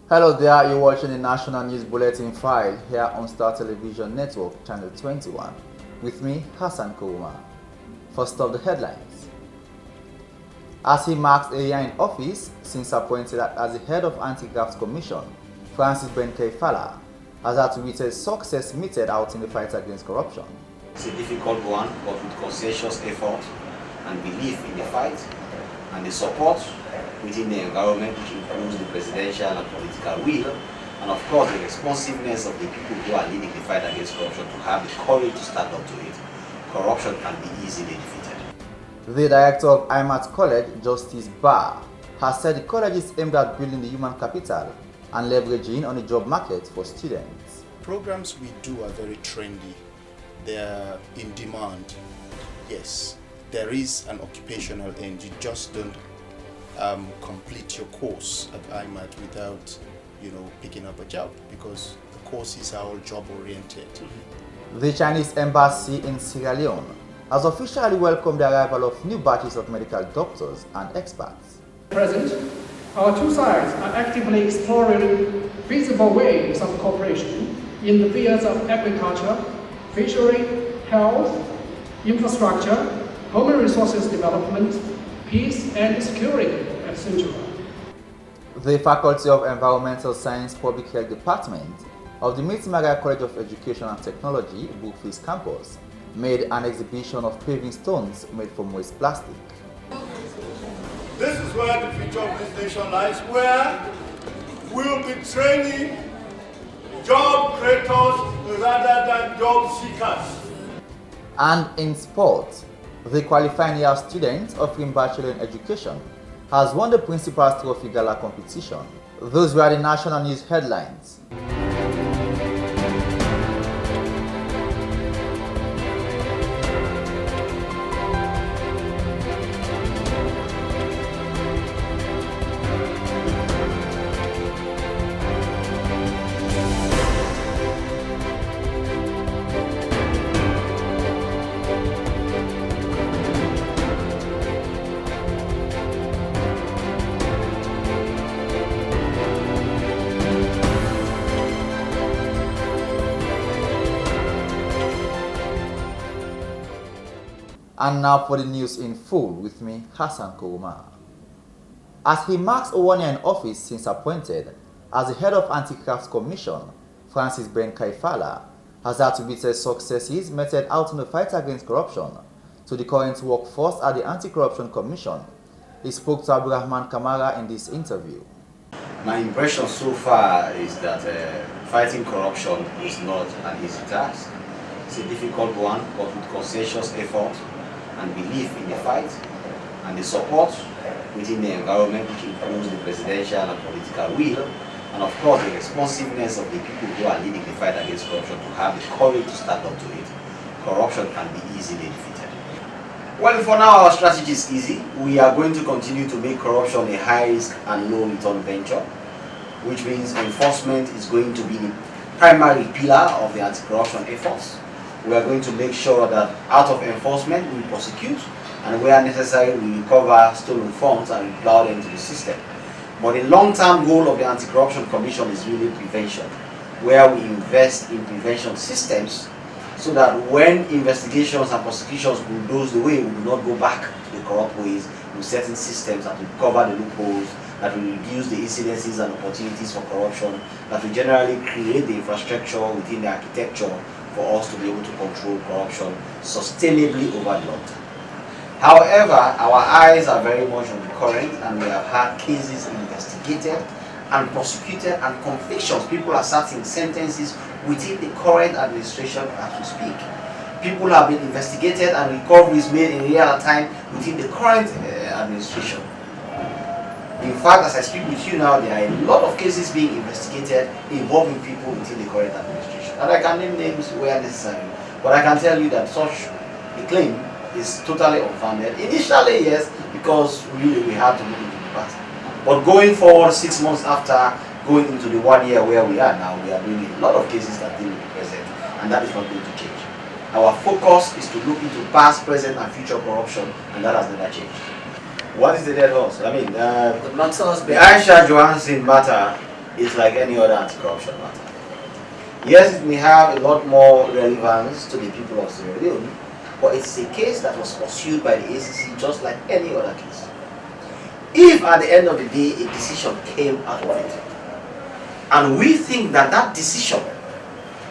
Hello there, you're watching the National News Bulletin file here on Star Television Network, Channel 21. With me, Hassan Kouma. First of the headlines. As he marks a year in office since appointed as the head of Anti-Graft Commission, Francis Benkei Fala has had to witness success meted out in the fight against corruption. It's a difficult one, but with conscientious effort and belief in the fight and the support within the environment, which includes the presidential and political will, and of course the responsiveness of the people who are leading the fight against corruption to have the courage to stand up to it, corruption can be easily defeated. The director of IMAT College, Justice Barr, has said the college is aimed at building the human capital and leveraging on the job market for students. Programs we do are very trendy. They are in demand. Yes, there is an occupational end. You just don't complete your course at IMAT without, picking up a job, because the courses are all job oriented. The Chinese embassy in Sierra Leone has officially welcomed the arrival of new batches of medical doctors and experts. Present, our two sides are actively exploring feasible ways of cooperation in the fields of agriculture, fishery, health, infrastructure, human resources development, peace and security, etc. The Faculty of Environmental Science Public Health Department of the Mitimaria College of Education and Technology, Brookfield campus, made an exhibition of paving stones made from waste plastic. This is where the future of this nation lies, where we'll be training job creators rather than job seekers. And in sport, the qualifying year student offering Bachelor in Education has won the Principal's Trophy Gala competition. Those were the national news headlines. And now for the news in full with me, Hassan Kouma. As he marks a 1 year in office since appointed as the head of Anti-Graft Commission, Francis Benkei Fala has had to witness successes meted out in the fight against corruption to the current workforce at the Anti-Corruption Commission. He spoke to Abdurrahman Kamara in this interview. My impression so far is that fighting corruption is not an easy task. It's a difficult one, but with conscientious effort and belief in the fight and the support within the environment, which includes the presidential and political will, and of course the responsiveness of the people who are leading the fight against corruption to have the courage to stand up to it, corruption can be easily defeated. Well, for now our strategy is easy. We are going to continue to make corruption a high risk and low return venture, which means enforcement is going to be the primary pillar of the anti-corruption efforts. We are going to make sure that out of enforcement we prosecute, and where necessary we recover stolen funds and replow them into the system. But the long-term goal of the Anti-Corruption Commission is really prevention, where we invest in prevention systems so that when investigations and prosecutions bulldoze the way, we do not go back to the corrupt ways with certain systems that will cover the loopholes, that will reduce the incidences and opportunities for corruption, that will generally create the infrastructure within the architecture for us to be able to control corruption sustainably over the long term. However, our eyes are very much on the current, and we have had cases investigated and prosecuted and convictions. People are serving sentences within the current administration as we speak. People have been investigated and recoveries made in real time within the current administration. In fact, as I speak with you now, there are a lot of cases being investigated involving people within the current administration. And I can name names where necessary, but I can tell you that such a claim is totally unfounded. Initially, yes, because really we had to look into the past. But going forward, 6 months after going into the 1 year where we are now, we are doing a lot of cases that deal with the present, and that is not going to change. Our focus is to look into past, present, and future corruption, and that has never changed. What is the dead horse? I mean, the Aisha Johansen matter is like any other anti-corruption matter. Yes, it may have a lot more relevance to the people of Sierra Leone, but it's a case that was pursued by the ACC just like any other case. If at the end of the day a decision came out of it, and we think that that decision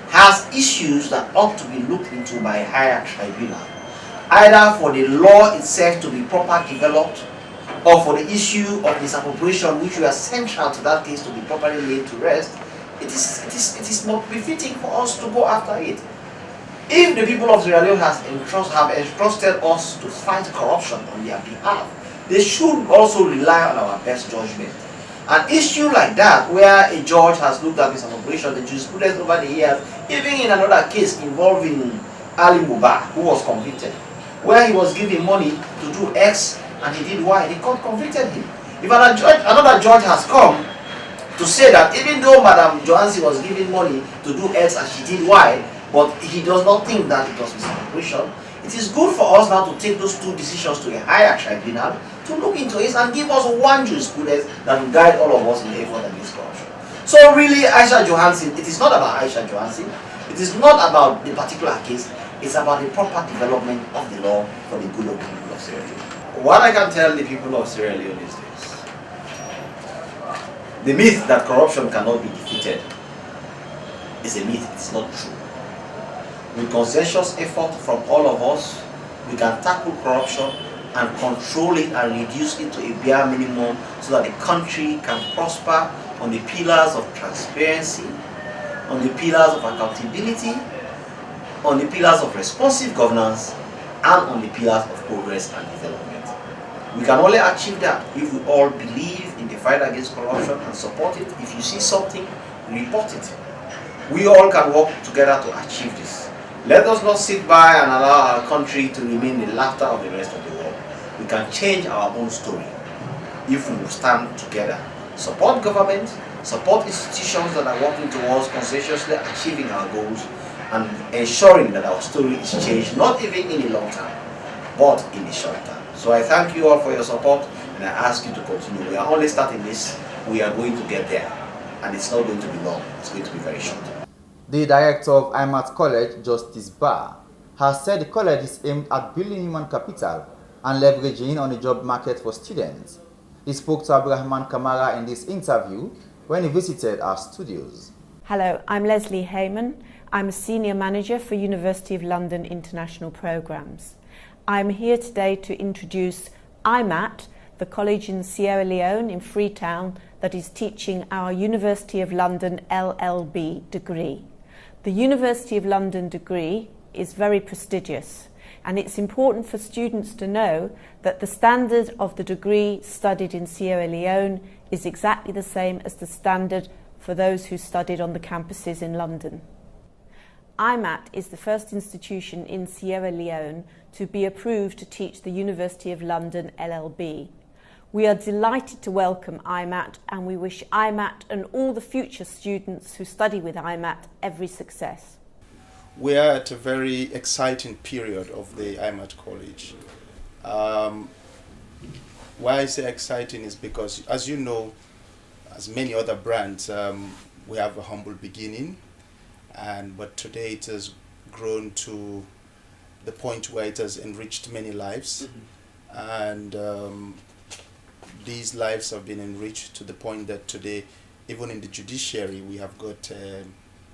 has issues that ought to be looked into by a higher tribunal, either for the law itself to be properly developed, or for the issue of misappropriation, which were central to that case, to be properly laid to rest, it is not befitting for us to go after it. If the people of Sierra Leone have entrusted us to fight corruption on their behalf, they should also rely on our best judgment. An issue like that, where a judge has looked at misappropriation, the jurisprudence over the years, even in another case involving Ali Mubarak, who was convicted, where he was given money to do X and he did Y, the court convicted him. If another judge has come to say that even though Madam Johansi was given money to do X and she did Y, but he does not think that it was misappropriation, it is good for us now to take those two decisions to a higher tribunal to look into it and give us one jurisprudence that will guide all of us in the effort against corruption. So really, Aisha Johansen, it is not about Aisha Johansen, it is not about the particular case, it's about the proper development of the law for the good of the people of Sierra Leone. What I can tell the people of Sierra Leone is this: the myth that corruption cannot be defeated is a myth, it's not true. With conscientious effort from all of us, we can tackle corruption and control it and reduce it to a bare minimum so that the country can prosper on the pillars of transparency, on the pillars of accountability, on the pillars of responsive governance, and on the pillars of progress and development. We can only achieve that if we all believe in the fight against corruption and support it. If you see something, report it. We all can work together to achieve this. Let us not sit by and allow our country to remain the laughter of the rest of the world. We can change our own story if we will stand together. Support government, support institutions that are working towards conscientiously achieving our goals and ensuring that our story is changed, not even in the long term, but in the short term. So I thank you all for your support and I ask you to continue. We are only starting this, we are going to get there, and it's not going to be long, it's going to be very short. The director of IMAT College, Justice Barr, has said the college is aimed at building human capital and leveraging on the job market for students. He spoke to Abdurrahman Kamara in this interview when he visited our studios. Hello, I'm Leslie Heyman. I'm a Senior Manager for University of London International Programmes. I'm here today to introduce IMAT, the college in Sierra Leone in Freetown that is teaching our University of London LLB degree. The University of London degree is very prestigious, and it's important for students to know that the standard of the degree studied in Sierra Leone is exactly the same as the standard for those who studied on the campuses in London. IMAT is the first institution in Sierra Leone to be approved to teach the University of London LLB. We are delighted to welcome IMAT, and we wish IMAT and all the future students who study with IMAT every success. We are at a very exciting period of the IMAT College. Why I say exciting is because, as you know, as many other brands, we have a humble beginning, but today it has grown to the point where it has enriched many lives. And these lives have been enriched to the point that today, even in the judiciary, we have got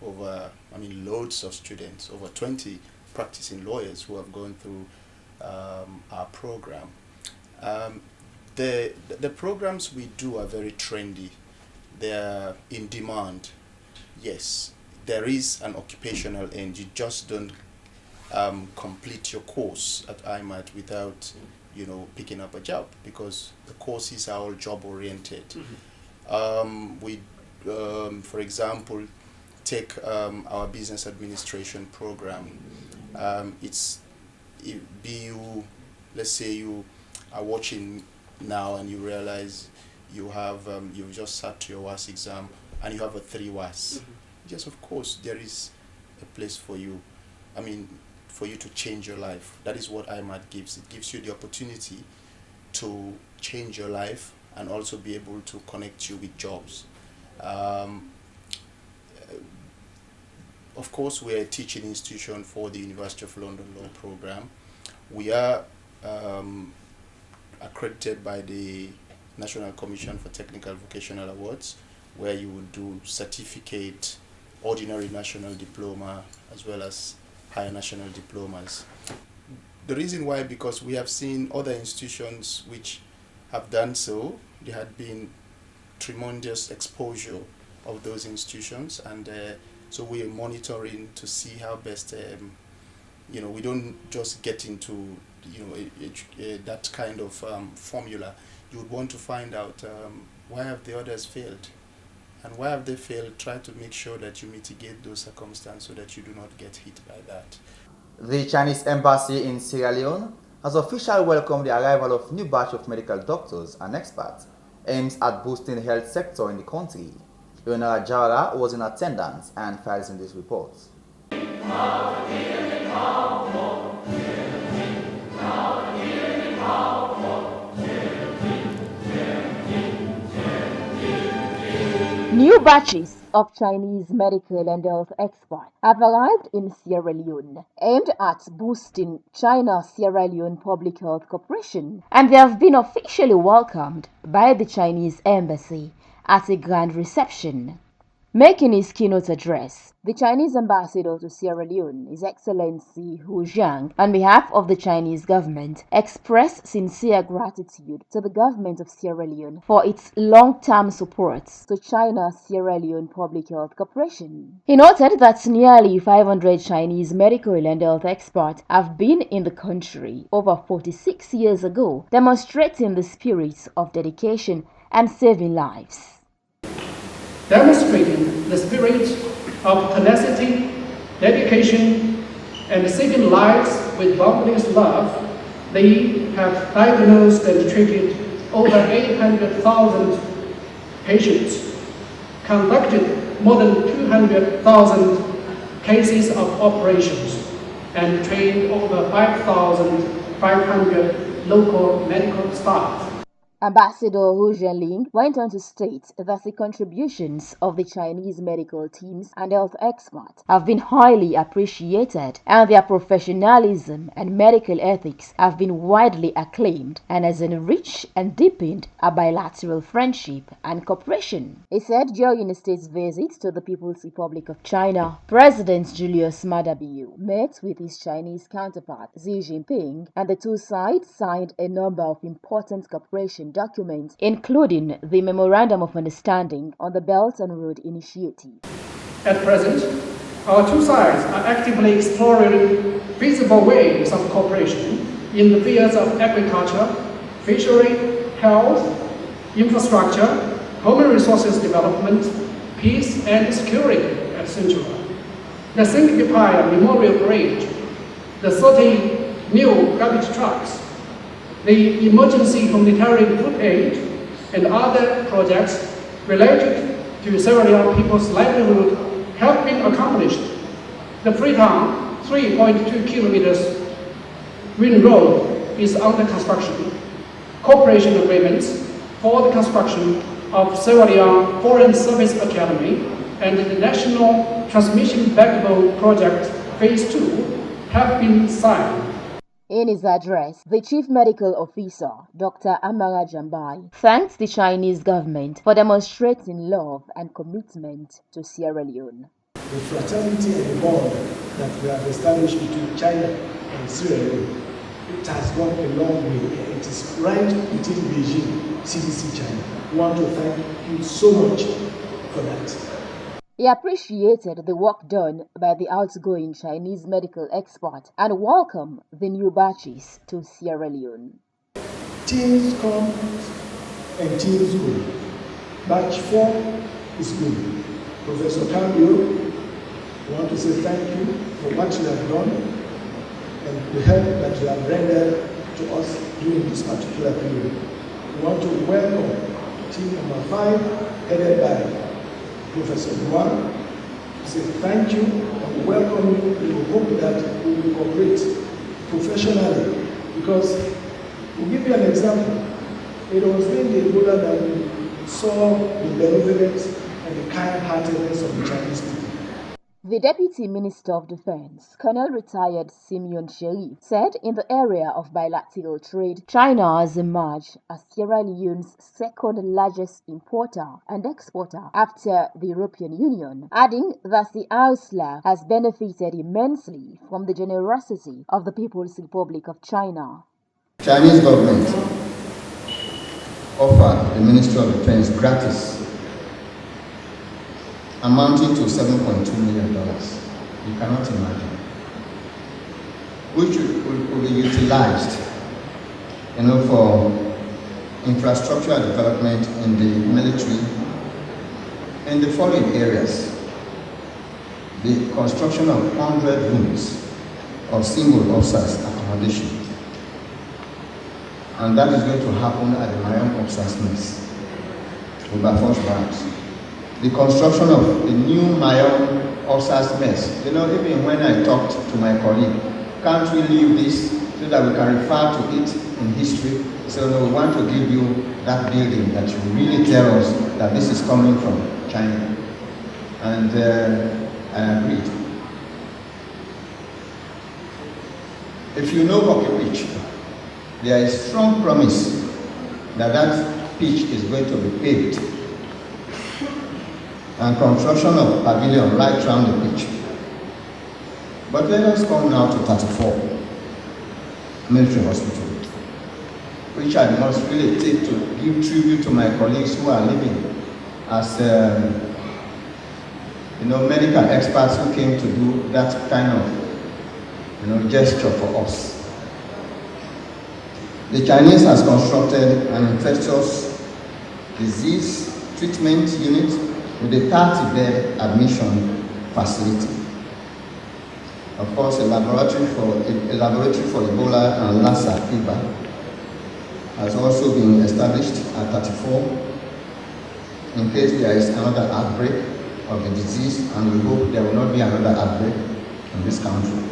loads of students, over 20 practicing lawyers who have gone through our program. The programs we do are very trendy. They're in demand. Yes, there is an occupational end. You just don't complete your course at IMAT without picking up a job, because the courses are all job oriented. For example, take our business administration program. Let's say you are watching now and you realize you have you've just sat to your WAS exam and you have a 3 WAS. Yes, of course, there is a place for you. For you to change your life. That is what IMAT gives. It gives you the opportunity to change your life and also be able to connect you with jobs. Of course, we are a teaching institution for the University of London Law Program. We are accredited by the National Commission for Technical Vocational Awards, where you would do certificate, ordinary national diploma, as well as higher national diplomas. The reason why, because we have seen other institutions which have done so. There had been tremendous exposure of those institutions, and so we are monitoring to see how best, we don't just get into, that kind of formula. You would want to find out why have the others failed, and why have they failed. Try to make sure that you mitigate those circumstances so that you do not get hit by that. The Chinese embassy in Sierra Leone has officially welcomed the arrival of new batch of medical doctors and experts aimed at boosting the health sector in the country. Leonara Jawara was in attendance and files in this report. New batches of Chinese medical and health experts have arrived in Sierra Leone, aimed at boosting China-Sierra Leone Public Health Corporation, and they have been officially welcomed by the Chinese embassy at a grand reception. Making his keynote address, the Chinese ambassador to Sierra Leone, His Excellency Hu Jiang, on behalf of the Chinese government, expressed sincere gratitude to the government of Sierra Leone for its long-term support to China-Sierra Leone Public Health Corporation. He noted that nearly 500 Chinese medical and health experts have been in the country over 46 years ago, demonstrating the spirit of dedication and saving lives. Demonstrating the spirit of tenacity, dedication, and saving lives with boundless love, they have diagnosed and treated over 800,000 patients, conducted more than 200,000 cases of operations, and trained over 5,500 local medical staff. Ambassador Hu Jianling went on to state that the contributions of the Chinese medical teams and health experts have been highly appreciated, and their professionalism and medical ethics have been widely acclaimed and has enriched and deepened a bilateral friendship and cooperation. He said during a state visit to the People's Republic of China, President Julius Maada Bio met with his Chinese counterpart Xi Jinping, and the two sides signed a number of important cooperation documents, including the Memorandum of Understanding on the Belt and Road Initiative. At present, our two sides are actively exploring feasible ways of cooperation in the fields of agriculture, fishery, health, infrastructure, human resources development, peace and security, etc. The Cinque Paya Memorial Bridge, the 30 new garbage trucks, the emergency humanitarian food aid, and other projects related to Sierra Leone people's livelihood have been accomplished. The Freetown 3.2 kilometers Ring Road is under construction. Cooperation agreements for the construction of Sierra Leone Foreign Service Academy and the National Transmission Backbone Project Phase 2 have been signed. In his address, the Chief Medical Officer, Dr. Amara Jambai, thanked the Chinese government for demonstrating love and commitment to Sierra Leone. The fraternity and the bond that we have established between China and Sierra Leone, it has gone a long way. It is right within Beijing, CDC China. We want to thank you so much for that. He appreciated the work done by the outgoing Chinese medical expert and welcomed the new batches to Sierra Leone. Teams come and teams go. Batch 4 is good. Professor Cambio, I want to say thank you for what you have done and the help that you have rendered to us during this particular period. We want to welcome team number 5, headed by Professor Duan, to say thank you and welcome you. We hope that we will cooperate professionally, because we'll give you an example. It was in the Ebola that we saw the benevolence and the kind-heartedness of the Chinese people. The Deputy Minister of Defense, Colonel Retired Simeon Sherif, said in the area of bilateral trade, China has emerged as Sierra Leone's second largest importer and exporter after the European Union, adding that the ISLA has benefited immensely from the generosity of the People's Republic of China. Chinese government offered the Ministry of Defense gratis amounting to $7.2 million. You cannot imagine. Which will be utilized, for infrastructural development in the military in the following areas: the construction of 100 rooms of single officers accommodation, and that is going to happen at the Mariam Officers Mess, Wilberforce Barracks. The construction of the new Mayon Officers Mess. Even when I talked to my colleague, can't we leave this so that we can refer to it in history? So no, we want to give you that building that you really tell us that this is coming from China. And I agreed. If you know Hockey Pitch, there is strong promise that that pitch is going to be paved, and construction of pavilion right around the pitch. But let us come now to 34 Military Hospital, which I must really take to give tribute to my colleagues who are living as medical experts who came to do that kind of gesture for us. The Chinese has constructed an infectious disease treatment unit with a 30-bed admission facility. Of course, a laboratory for Ebola and Lassa fever has also been established at 34 in case there is another outbreak of the disease, and we hope there will not be another outbreak in this country.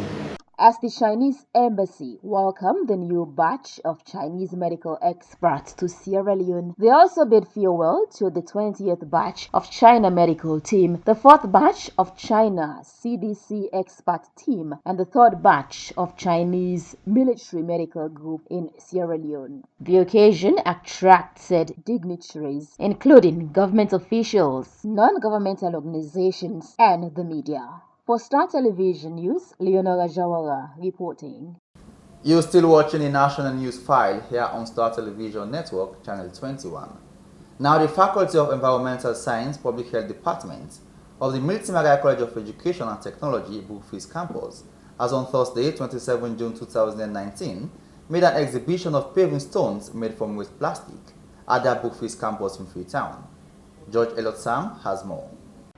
As the Chinese embassy welcomed the new batch of Chinese medical experts to Sierra Leone, they also bid farewell to the 20th batch of China medical team, the 4th batch of China CDC expert team, and the 3rd batch of Chinese military medical group in Sierra Leone. The occasion attracted dignitaries, including government officials, non-governmental organizations, and the media. For Star Television News, Leonora Jawara reporting. You're still watching the National News File here on Star Television Network, Channel 21. Now, the Faculty of Environmental Science Public Health Department of the Military Magai College of Education and Technology, Brookfields Campus, has on Thursday, 27 June 2019, made an exhibition of paving stones made from waste plastic at their Brookfields Campus in Freetown. George Elliott Sam has more.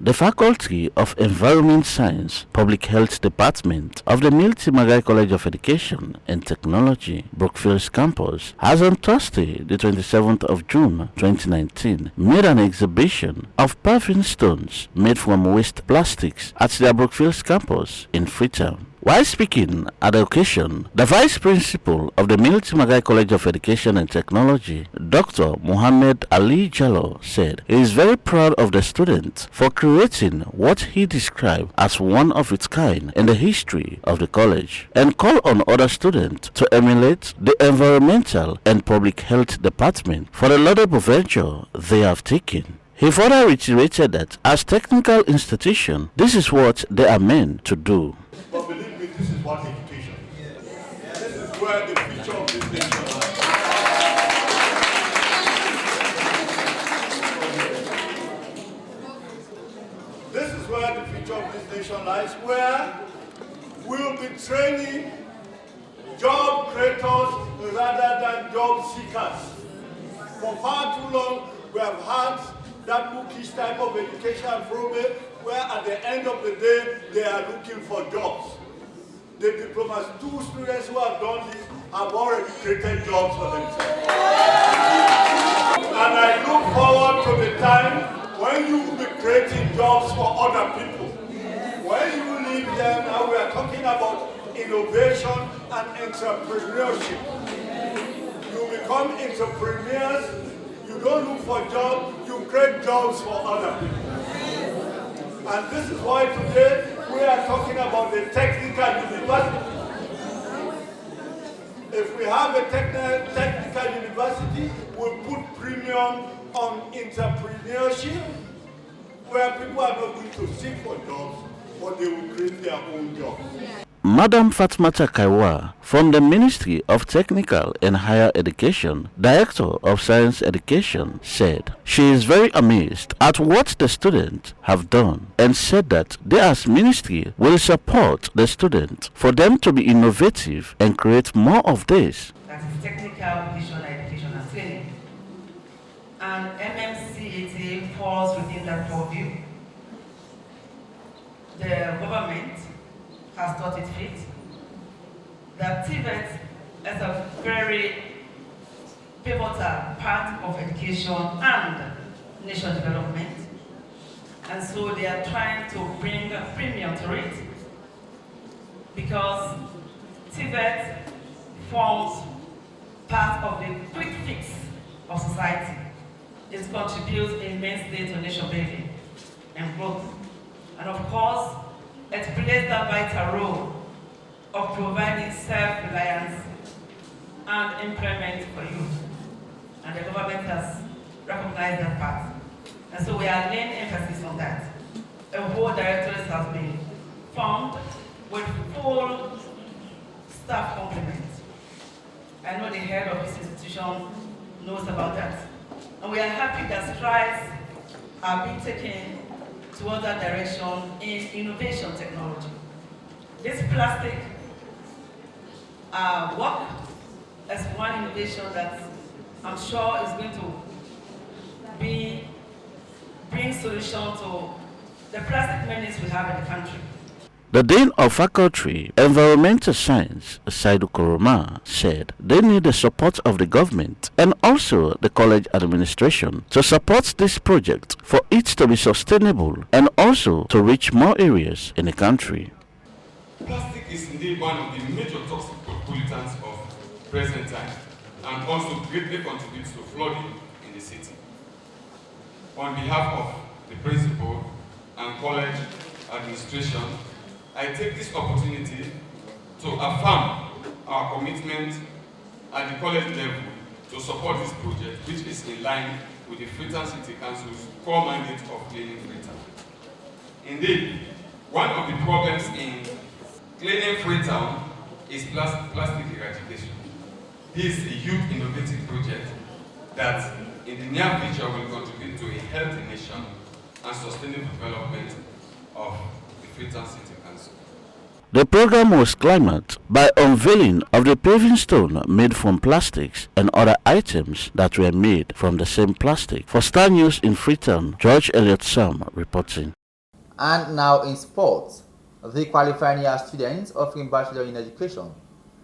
The Faculty of Environment Science Public Health Department of the Military Magai College of Education and Technology, Brookfields Campus, has on Thursday, the 27th of June 2019, made an exhibition of paving stones made from waste plastics at their Brookfields Campus in Freetown. While speaking at the occasion, the Vice Principal of the Military Magai College of Education and Technology, Dr. Mohammed Ali Jallo, said he is very proud of the students for creating what he described as one of its kind in the history of the college, and called on other students to emulate the Environmental and Public Health Department for the laudable venture they have taken. He further reiterated that as technical institution, this is what they are meant to do. But believe me, this is what education is. This is where the future of this nation lies. This is where the future of this nation lies, where we'll be training job creators rather than job seekers. For far too long, we have had that bookish type of education program where at the end of the day, they are looking for jobs. The diplomas, 2 students who have done this have already created jobs for themselves. And I look forward to the time when you will be creating jobs for other people. When you leave them, now we are talking about innovation and entrepreneurship. You become entrepreneurs. You don't look for jobs, you create jobs for other people. And this is why today we are talking about the technical university. If we have a technical university, we'll put premium on entrepreneurship, where people are not going to seek for jobs, but they will create their own jobs. Madam Fatmata Kaiwa from the Ministry of Technical and Higher Education, Director of Science Education, said she is very amazed at what the students have done and said that they as ministry will support the students for them to be innovative and create more of this. That is technical vocational education and training. And MMCET falls within that purview. The government has thought it fit that TVET is a very pivotal part of education and nation development. And so they are trying to bring a premium to it because TVET forms part of the quick fix of society. It contributes immensely to nation building and growth. And of course, it plays the vital role of providing self-reliance and employment for youth. And the government has recognized that part. And so we are laying emphasis on that. A whole directorate has been formed with full staff complement. I know the head of this institution knows about that. And we are happy that strides are being taken towards that direction in innovation technology. This plastic work is one innovation that I'm sure is going to bring solution to the plastic menace we have in the country. The Dean of Faculty Environmental Science, Saidu Koroma, said they need the support of the government and also the college administration to support this project for it to be sustainable and also to reach more areas in the country. Plastic is indeed one of the major toxic pollutants of present time and also greatly contributes to flooding in the city. On behalf of the principal and college administration, I take this opportunity to affirm our commitment at the college level to support this project, which is in line with the Freetown City Council's core mandate of cleaning Freetown. Indeed, one of the problems in cleaning Freetown is plastic eradication. This is a huge innovative project that in the near future will contribute to a healthy nation and sustainable development of the Freetown City Council. The program was climaxed by unveiling of the paving stone made from plastics and other items that were made from the same plastic. For Star News in Freetown, George Elliott Sam reporting. And now in sports, the qualifying year students offering Bachelor in Education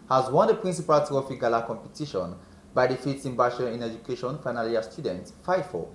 has won the Principal Trophy Gala competition by defeating Bachelor in Education final year students 5-4.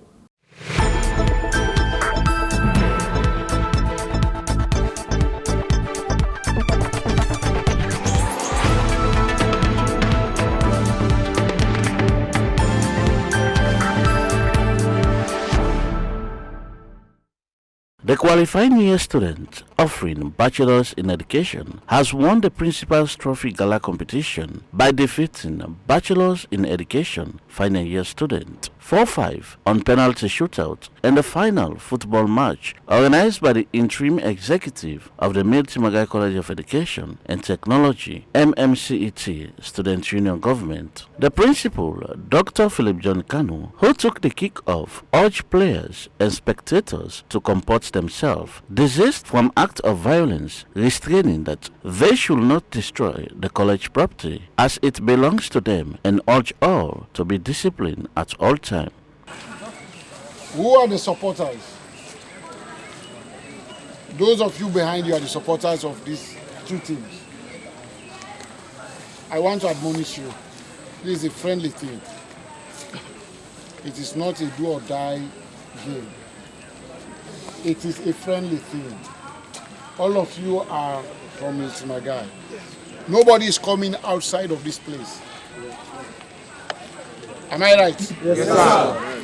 The qualifying year student offering Bachelors in Education has won the Principal's Trophy Gala competition by defeating Bachelors in Education final year student 4-5 on penalty shootout in the final football match organized by the interim executive of the Milton Magai College of Education and Technology MMCET Student Union Government. The principal, Dr. Philip John Kanu, who took the kick-off, urged players and spectators to comport themselves, desist from acts of violence, restraining that they should not destroy the college property as it belongs to them, and urge all to be disciplined at all times. Who are the supporters? Those of you behind you are the supporters of these two teams. I want to admonish you. This is a friendly thing. It is not a do or die game. It is a friendly thing. All of you are from Milton Magai. Nobody is coming outside of this place. Am I right? Yes, sir.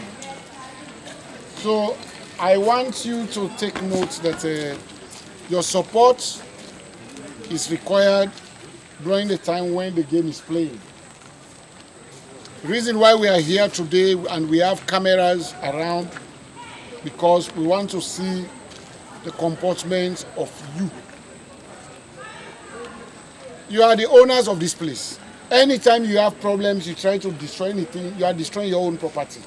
So I want you to take note that your support is required during the time when the game is playing. The reason why we are here today and we have cameras around, because we want to see the comportment of you. You are the owners of this place. Anytime you have problems, you try to destroy anything, you are destroying your own property.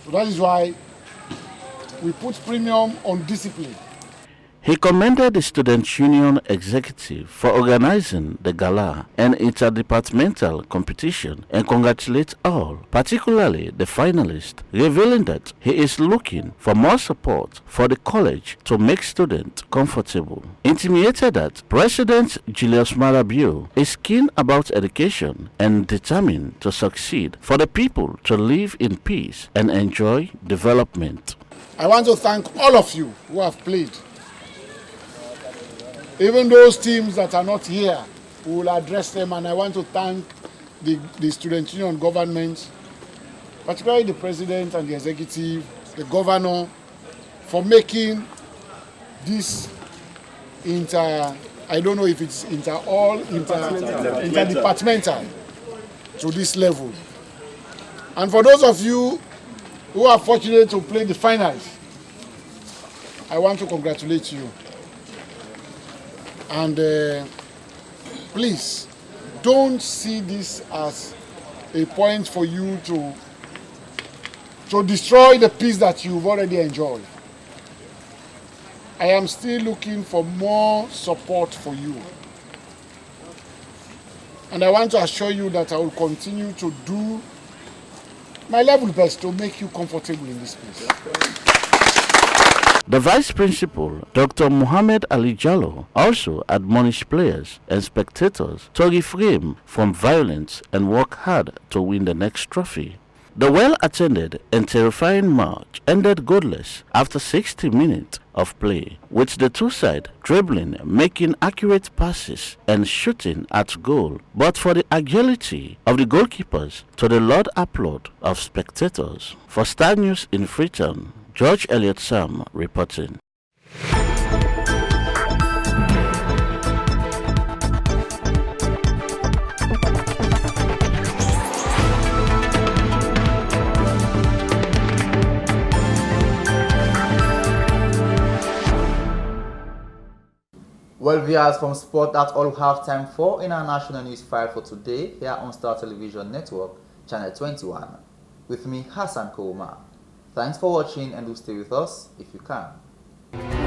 So that is why we put premium on discipline. He commended the Student Union executive for organizing the gala and interdepartmental competition and congratulates all, particularly the finalists, revealing that he is looking for more support for the college to make students comfortable. Intimated that President Julius Maada Bio is keen about education and determined to succeed for the people to live in peace and enjoy development. I want to thank all of you who have played. Even those teams that are not here, we will address them, and I want to thank the Student Union government, particularly the president and the executive, the governor, for making this I don't know if it's interdepartmental to this level. And for those of you who are fortunate to play the finals, I want to congratulate you. And please, don't see this as a point for you to destroy the peace that you've already enjoyed. I am still looking for more support for you. And I want to assure you that I will continue to do my level best to make you comfortable in this place. The Vice Principal, Dr. Muhammad Ali Jallo, also admonished players and spectators to refrain from violence and work hard to win the next trophy. The well-attended and terrifying match ended goalless after 60 minutes of play, with the two sides dribbling, making accurate passes and shooting at goal, but for the agility of the goalkeepers to the loud applaud of spectators. For Star News in Freetown, George Elliott Sam reporting. Well, viewers, from sport, that's all we have time for in our national news file for today here on Star Television Network, Channel 21. With me, Hassan Kouma. Thanks for watching, and do stay with us if you can.